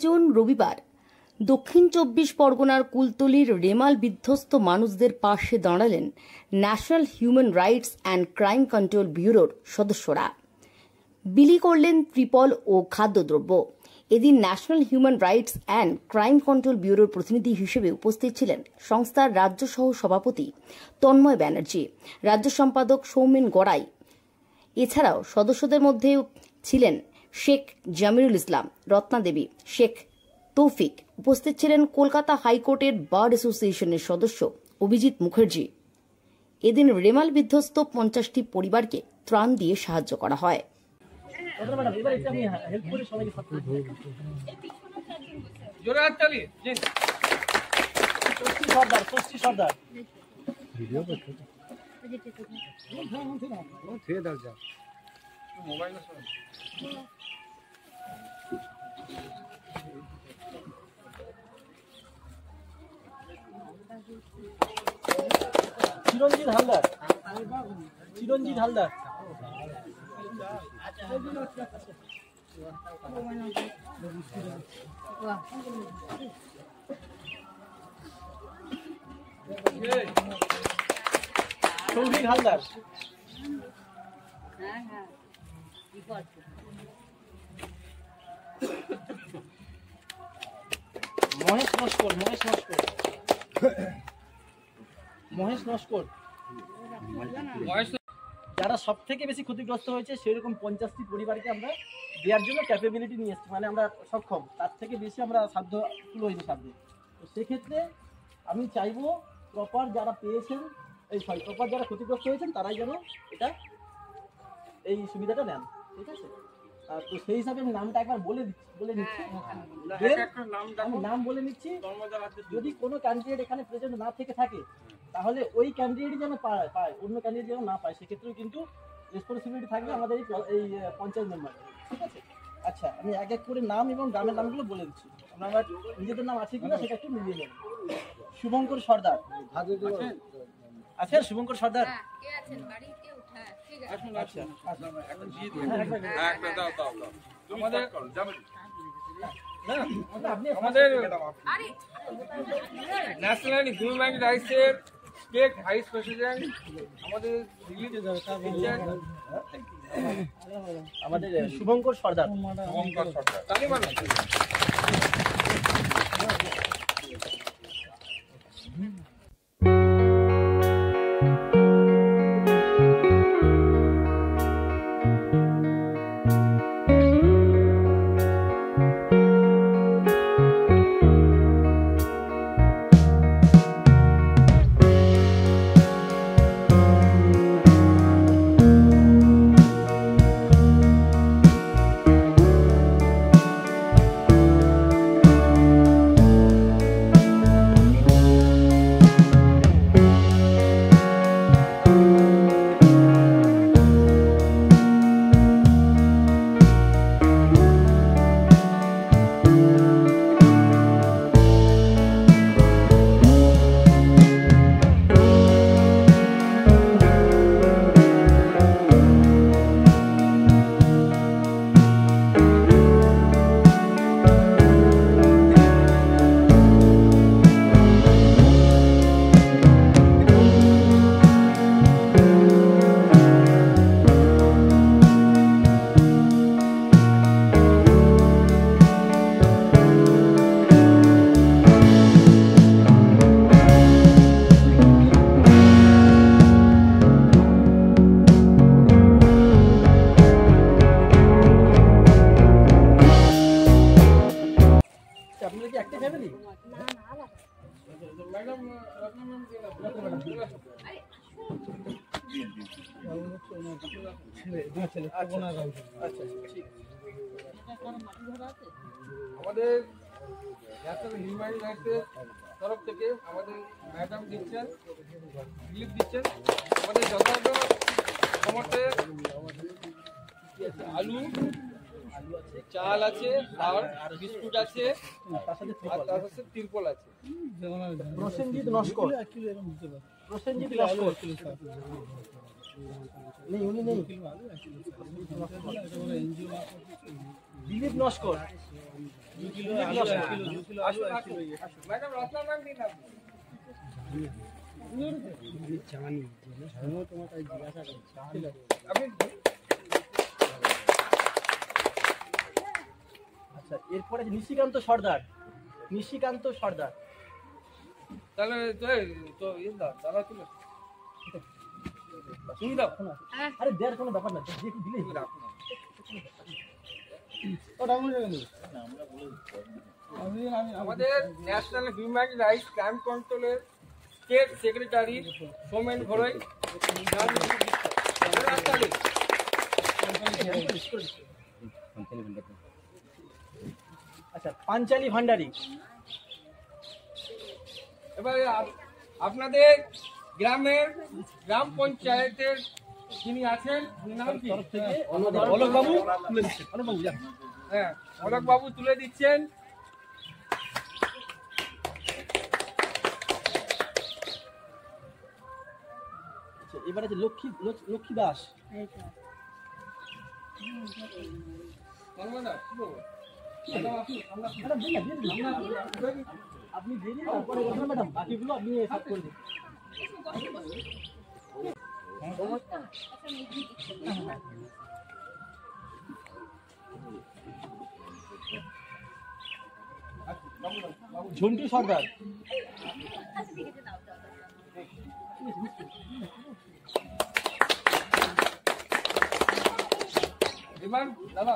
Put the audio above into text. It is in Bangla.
জুন রবিবার দক্ষিণ ২৪ পরগনার কুলতলির রেমাল বিধ্বস্ত মানুষদের পাশে দাঁড়ালেন national human rights and crime control ব্যুরোর সদস্যরা। বিলি করলেন ত্রিপল ও খাদ্যদ্রব্য। এদিন national human rights and crime control ব্যুরোর প্রতিনিধি হিসেবে উপস্থিত ছিলেন সংস্থার রাজ্য সহ সভাপতি তন্ময় ব্যানার্জি, রাজ্য সম্পাদক সৌমেন গড়াই। এছাড়াও সদস্যদের মধ্যে ছিলেন শেখ জামিরুল ইসলাম, রত্না দেবী, শেখ তৌফিক। উপস্থিত ছিলেন কলকাতা হাইকোর্টের বার অ্যাসোসিয়েশনের সদস্য অভিজিৎ মুখার্জি। এদিন রেমাল বিধ্বস্ত 50টি পরিবারকে ত্রাণ দিয়ে সাহায্য করা হয়। চিরঞ্জিত হালদার, চিরঞ্জিত হালদার, সৌভিক হালদার, মহেশ নস্কর, মহেশ নস্কর, মহেশ নস্কর। যারা সব থেকে বেশি ক্ষতিগ্রস্ত হয়েছে সেরকম 50টি পরিবারকে আমরা দেওয়ার জন্য ক্যাপাবিলিটি নিয়ে এসেছি, মানে আমরা সক্ষম, তার থেকে বেশি আমরা সাধ্য তুলইনি সাধ্য। তো সেক্ষেত্রে আমি চাইবো প্রপার যারা পেয়েছেন, প্রপার যারা ক্ষতিগ্রস্ত হয়েছেন তারাই যেন এটা এই সুবিধাটা নেন, ঠিক আছে? তো সেই হিসাবে আমি নামটা একবার বলে নিচ্ছি, নাম বলে নিচ্ছি। যদি কোনো ক্যান্ডিডেট এখানে প্রেজেন্ট না থেকে থাকে তাহলে ওই ক্যান্ডিডেটই যেন পায়, অন্য ক্যান্ডিডেট যেন না পায়, সেক্ষেত্রেও কিন্তু রেসপন্সিবিলিটি থাকবে আমাদের এই পঞ্চায়েত মেম্বার, ঠিক আছে? আচ্ছা, আমি এক এক করে নাম এবং গ্রামের নামগুলো বলে দিচ্ছি, আমরা নিজেদের নাম আছে কিনা সেটা একটু মিলিয়ে নেব। শুভঙ্কর সর্দার আছেন? শুভঙ্কর সর্দার আমাদের ন্যাশনাল হিউম্যান রাইটসের স্টেট ভাইস প্রেসিডেন্ট আমাদের শুভঙ্কর সর্দার। আমাদের ন্যাশনাল হিউম্যান রাইটসের তরফ থেকে আমাদের ম্যাডাম দিচ্ছেন, রিলিফ দিচ্ছেন। আমাদের যথাযথ সমর্থে আলু, আলু আছে, চাল আছে, আর বিস্কুট আছে, তার সাথে আর তার সাথে তিরপল আছে। প্রসেনজিৎ নস্কর, প্রসেনজিৎ নস্কর নেই, উনি নেই। দিলীপ নস্কর, আসুন, আসুন। ম্যাডাম রত্না ম্যাম দিন আপনি। আপনি আচ্ছা এরপরে নিশিকান্ত সর্দার, নিশিকান্ত সর্দার। তাহলে তো ইয়ে দাও, দাদা তুলে তুমি দাও। আরে দেয়ার কোনো ব্যাপার না, যে কি দিলেই তুমি রাখো না। আমাদের ন্যাশনাল হিউম্যান রাইটস ক্রাইম কন্ট্রোলের স্টেট সেক্রেটারি সোমেন ঘরোই। আচ্ছা পাঞ্চালি ভান্ডারী। এবারে আপনাদের গ্রামের গ্রাম পঞ্চায়েতের যিনি আছেন উনার নাম কি? অলোক বাবু তুলে দিচ্ছেন, অলোক বাবু যান। হ্যাঁ, অলোক বাবু তুলে দিচ্ছেন। আচ্ছা এবারে যে লক্ষ্মী লক্ষ্মী দাস। ম্যাডাম দিন না, দিন না। আপনি দিয়ে দিন তারপরে ম্যাডাম বাকিগুলো আপনি সাফ করে দিন। ঝন্টু সর্দার, এবার দাদা